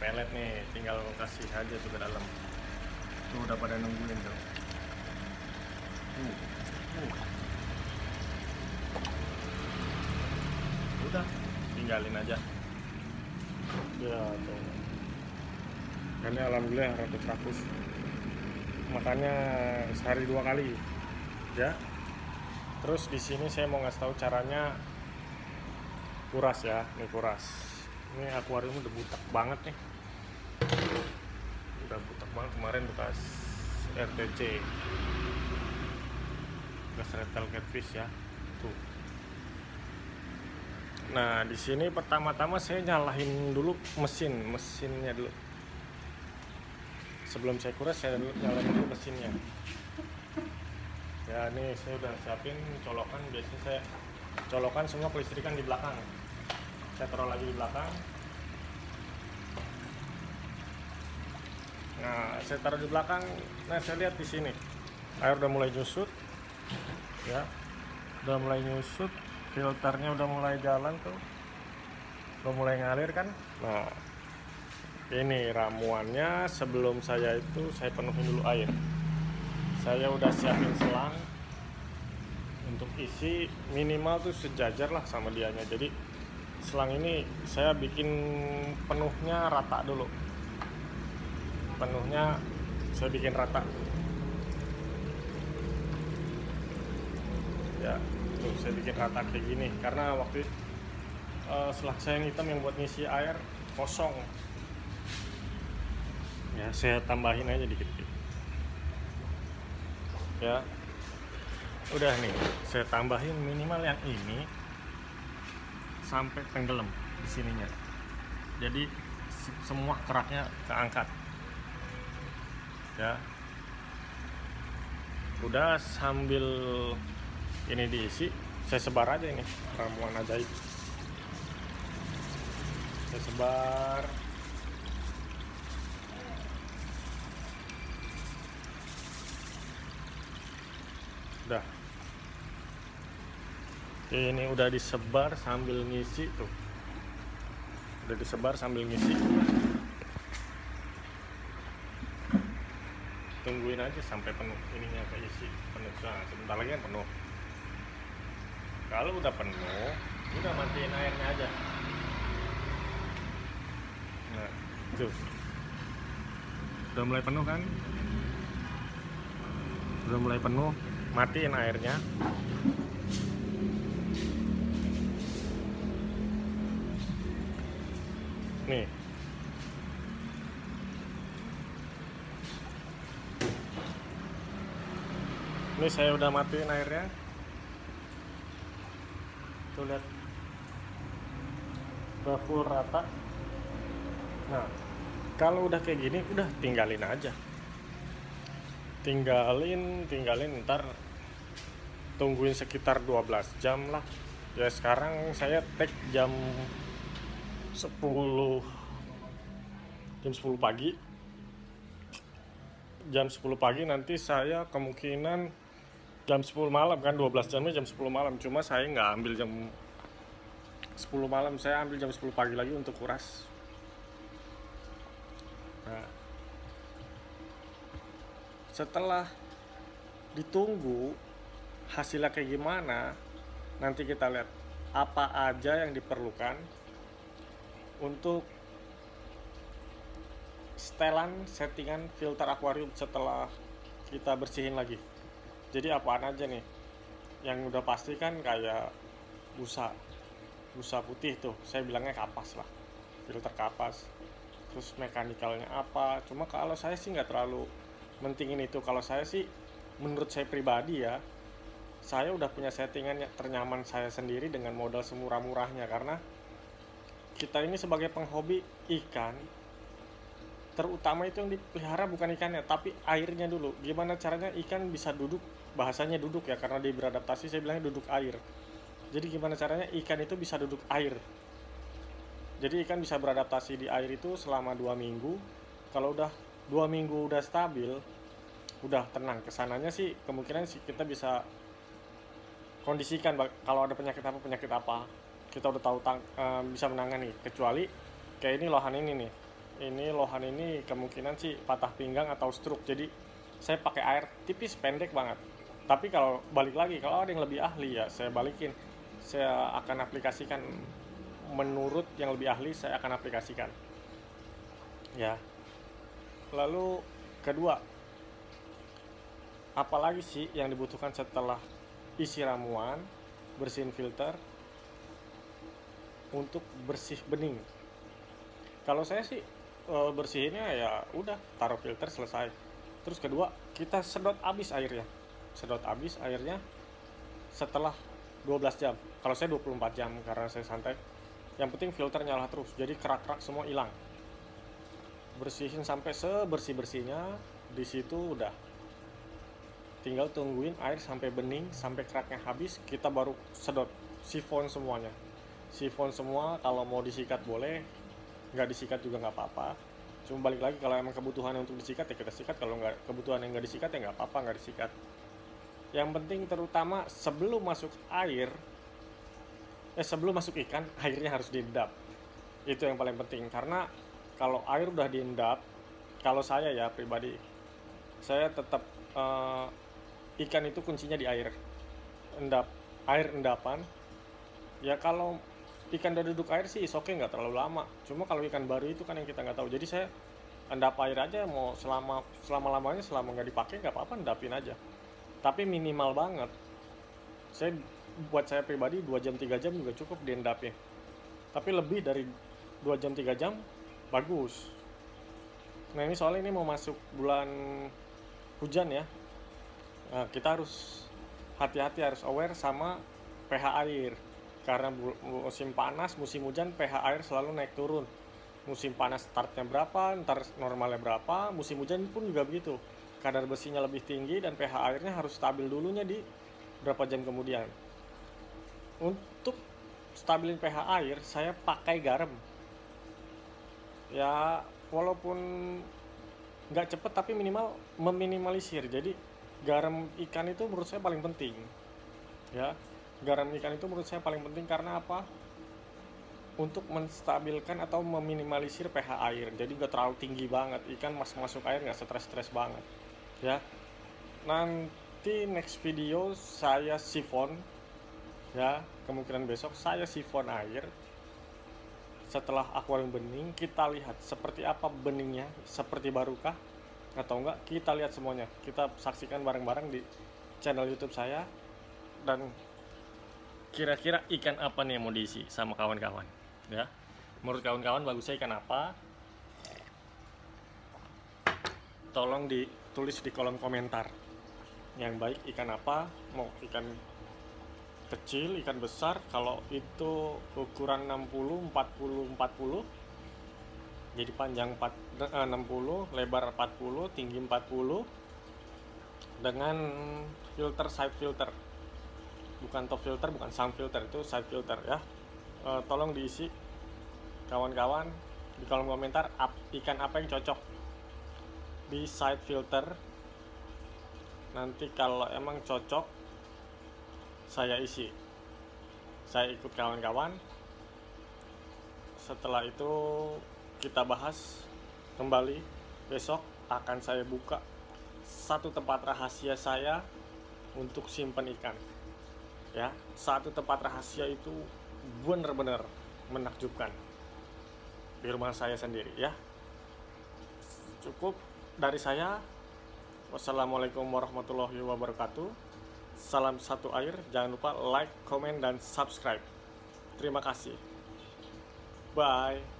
pelet nih, tinggal kasih aja tuh ke dalam. Tuh udah pada nungguin tuh. Udah, tinggalin aja. Ya tuh. Ini alhamdulillah ratus. Makanya sehari 2 kali, ya. Terus di sini saya mau ngasih tahu caranya kuras ya, nih kuras. Ini akuarium udah butek banget nih. Udah butek banget kemarin bekas RTC. Bekas red tail catfish ya. Tuh. Nah, di sini pertama-tama saya nyalahin dulu mesinnya dulu. Sebelum saya kuras saya nyalain dulu mesinnya. Ya, ini saya udah siapin colokan. Biasanya saya colokan semua kelistrikan di belakang. Saya taruh lagi di belakang. Nah, saya taruh di belakang. Nah, saya lihat di sini air udah mulai nyusut, ya, udah mulai nyusut, filternya udah mulai jalan tuh, udah mulai ngalir kan. Nah, ini ramuannya. Sebelum saya penuhin dulu air. Saya udah siapin selang untuk isi minimal tuh sejajar lah sama dianya. Jadi selang ini saya bikin penuhnya rata dulu. Penuhnya saya bikin rata. Ya, tuh saya bikin rata kayak gini. Karena waktu selang saya yang hitam yang buat ngisi air kosong. Ya, saya tambahin aja dikit. Ya, udah nih, saya tambahin minimal yang ini sampai tenggelam di sininya. Jadi semua keraknya keangkat. Ya, udah sambil ini diisi, saya sebar aja ini ramuan ajaib. Saya sebar. Udah. Ini udah disebar sambil ngisi tuh. Udah disebar sambil ngisi. Tungguin aja sampai penuh ininya keisi penuh. Nah, sebentar lagi kan penuh. Kalau udah penuh, udah matiin airnya aja. Nah, tuh. Udah mulai penuh kan? Udah mulai penuh, matiin airnya. Nih. Ini saya udah matiin airnya. Tuh lihat. Udah full rata. Nah, kalau udah kayak gini udah tinggalin aja. Tinggalin ntar tungguin sekitar 12 jam lah. Ya sekarang saya take jam 10 pagi. Jam 10 pagi nanti saya kemungkinan jam 10 malam kan, 12 jamnya jam 10 malam. Cuma saya nggak ambil jam 10 malam, saya ambil jam 10 pagi lagi untuk kuras. Nah, setelah ditunggu hasilnya kayak gimana, nanti kita lihat apa aja yang diperlukan untuk setelan settingan filter akuarium setelah kita bersihin lagi. Jadi apaan aja nih yang udah pasti kan, kayak busa putih tuh, saya bilangnya kapas lah, filter kapas. Terus mekanikalnya apa, cuma kalau saya sih nggak terlalu mentingin itu. Kalau saya sih, menurut saya pribadi ya, saya udah punya settingan yang ternyaman saya sendiri dengan modal semurah-murahnya. Karena kita ini sebagai penghobi ikan, terutama itu yang dipelihara bukan ikannya tapi airnya dulu. Gimana caranya ikan bisa duduk, bahasanya duduk ya, karena dia beradaptasi, saya bilangnya duduk air. Jadi gimana caranya ikan itu bisa duduk air. Jadi ikan bisa beradaptasi di air itu selama 2 minggu. Kalau udah 2 minggu udah stabil, udah tenang, kesananya sih kemungkinan sih kita bisa kondisikan kalau ada penyakit apa, kita udah tahu bisa menangani. Kecuali kayak ini lohan ini nih, ini lohan ini kemungkinan sih patah pinggang atau stroke, jadi saya pakai air tipis pendek banget. Tapi kalau balik lagi, kalau ada yang lebih ahli ya saya balikin, saya akan aplikasikan menurut yang lebih ahli, saya akan aplikasikan ya. Lalu kedua, apalagi sih yang dibutuhkan setelah isi ramuan, bersihin filter untuk bersih bening? Kalau saya sih bersihinnya ya udah taruh filter selesai. Terus kedua, kita sedot habis airnya. Sedot habis airnya setelah 12 jam. Kalau saya 24 jam karena saya santai. Yang penting filter nyala terus. Jadi kerak-kerak semua hilang. Bersihin sampai sebersih-bersihnya, di situ udah. Tinggal tungguin air sampai bening, sampai keraknya habis, kita baru sedot, sifon semuanya. Sifon semua, kalau mau disikat boleh, nggak disikat juga nggak apa-apa. Cuma balik lagi, kalau emang kebutuhan untuk disikat ya kita sikat, kalau nggak kebutuhan yang nggak disikat ya nggak apa-apa nggak disikat. Yang penting terutama sebelum masuk air, sebelum masuk ikan, airnya harus diendap. Itu yang paling penting, karena kalau air udah diendap, kalau saya ya pribadi, saya tetap ikan itu kuncinya di air, air endapan. Ya kalau ikan udah duduk air sih oke, nggak terlalu lama. Cuma kalau ikan baru itu kan yang kita nggak tahu. Jadi saya endap air aja, mau selama lamanya, selama nggak dipakai nggak apa-apa, endapin aja. Tapi minimal banget. Buat saya pribadi 2 jam 3 jam juga cukup diendapin. Tapi lebih dari 2 jam 3 jam bagus. Nah ini soalnya ini mau masuk bulan hujan ya. Nah, kita harus hati-hati, harus aware sama pH air. Karena musim panas, musim hujan pH air selalu naik turun. Musim panas startnya berapa, ntar normalnya berapa, musim hujan pun juga begitu. Kadar besinya lebih tinggi dan pH airnya harus stabil dulunya di berapa jam kemudian. Untuk stabilin pH air, saya pakai garam. Ya, walaupun nggak cepet tapi minimal meminimalisir. Jadi garam ikan itu menurut saya paling penting ya. Garam ikan itu menurut saya paling penting karena apa? Untuk menstabilkan atau meminimalisir pH air. Jadi nggak terlalu tinggi banget, ikan masuk air nggak stres banget ya. Nanti next video saya sifon ya, kemungkinan besok saya sifon air. Setelah akuarium bening, kita lihat seperti apa beningnya, seperti barukah atau enggak, kita lihat semuanya, kita saksikan bareng-bareng di channel YouTube saya. Dan kira-kira ikan apa nih yang mau diisi sama kawan-kawan ya. Menurut kawan-kawan bagusnya ikan apa? Tolong ditulis di kolom komentar. Yang baik ikan apa, mau ikan kecil, ikan besar. Kalau itu ukuran 60 40 40, jadi panjang 60, lebar 40, tinggi 40, dengan filter side filter, bukan top filter, bukan sound filter, itu side filter ya. Tolong diisi kawan-kawan di kolom komentar ikan apa yang cocok di side filter. Nanti kalau emang cocok saya isi, saya ikut kawan-kawan. Setelah itu kita bahas kembali. Besok akan saya buka satu tempat rahasia saya untuk simpan ikan ya. Satu tempat rahasia itu benar-benar menakjubkan di rumah saya sendiri ya. Cukup dari saya. Wassalamualaikum warahmatullahi wabarakatuh. Salam satu air. Jangan lupa like, comment, dan subscribe. Terima kasih. Bye.